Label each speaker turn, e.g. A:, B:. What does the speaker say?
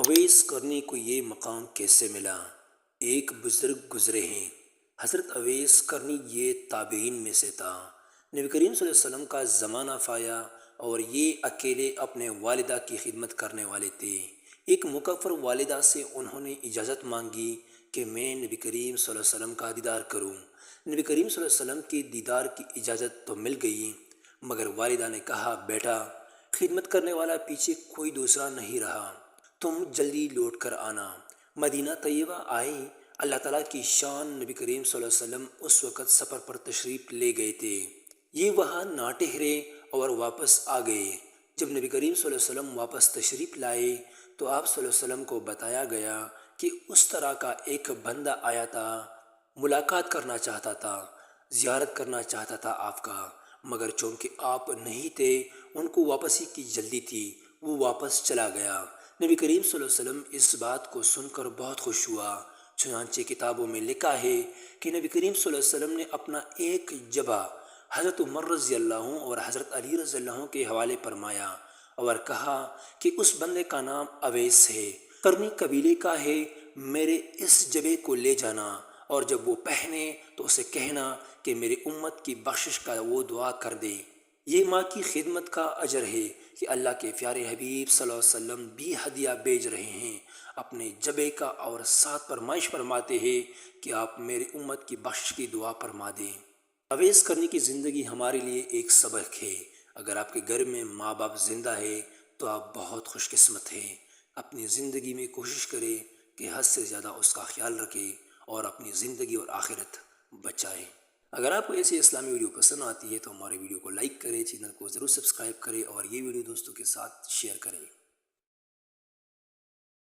A: اویس کرنی کو یہ مقام کیسے ملا؟ ایک بزرگ گزرے ہیں، حضرت اویس کرنی یہ تابعین میں سے تھا۔ نبی کریم صلی اللہ علیہ وسلم کا زمانہ پایا اور یہ اکیلے اپنے والدہ کی خدمت کرنے والے تھے۔ ایک مکفر والدہ سے انہوں نے اجازت مانگی کہ میں نبی کریم صلی اللہ علیہ وسلم کا دیدار کروں۔ نبی کریم صلی اللہ علیہ وسلم کی دیدار کی اجازت تو مل گئی، مگر والدہ نے کہا، بیٹا خدمت کرنے والا پیچھے کوئی دوسرا نہیں رہا، تم جلدی لوٹ کر آنا۔ مدینہ طیبہ آئے۔ اللہ تعالیٰ کی شان، نبی کریم صلی اللہ علیہ وسلم اس وقت سفر پر تشریف لے گئے تھے۔ یہ وہاں نہ ٹھہرے اور واپس آ گئے۔ جب نبی کریم صلی اللہ علیہ وسلم واپس تشریف لائے تو آپ صلی اللہ علیہ وسلم کو بتایا گیا کہ اس طرح کا ایک بندہ آیا تھا، ملاقات کرنا چاہتا تھا، زیارت کرنا چاہتا تھا آپ کا، مگر چونکہ آپ نہیں تھے، ان کو واپسی کی جلدی تھی، وہ واپس چلا گیا۔ نبی کریم صلی اللہ علیہ وسلم اس بات کو سن کر بہت خوش ہوا، چنانچہ کتابوں میں لکھا ہے کہ نبی کریم صلی اللہ علیہ وسلم نے اپنا ایک جبہ حضرت عمر رضی اللہ عنہ اور حضرت علی رضی اللہ عنہ کے حوالے فرمایا اور کہا کہ اس بندے کا نام اویس ہے، کرنی قبیلے کا ہے، میرے اس جبے کو لے جانا، اور جب وہ پہنے تو اسے کہنا کہ میری امت کی بخشش کا وہ دعا کر دے۔ یہ ماں کی خدمت کا اجر ہے کہ اللہ کے پیارے حبیب صلی اللہ علیہ وسلم بھی ہدیہ بھیج رہے ہیں اپنے جبے کا، اور ساتھ فرمائش فرماتے ہیں کہ آپ میری امت کی بخشش کی دعا فرما دیں۔ اویس کرنی کی زندگی ہمارے لیے ایک سبق ہے۔ اگر آپ کے گھر میں ماں باپ زندہ ہے تو آپ بہت خوش قسمت ہیں۔ اپنی زندگی میں کوشش کریں کہ حد سے زیادہ اس کا خیال رکھیں اور اپنی زندگی اور آخرت بچائیں۔ اگر آپ کو ایسی اسلامی ویڈیو پسند آتی ہے تو ہمارے ویڈیو کو لائک کریں، چینل کو ضرور سبسکرائب کریں اور یہ ویڈیو دوستوں کے ساتھ شیئر کریں۔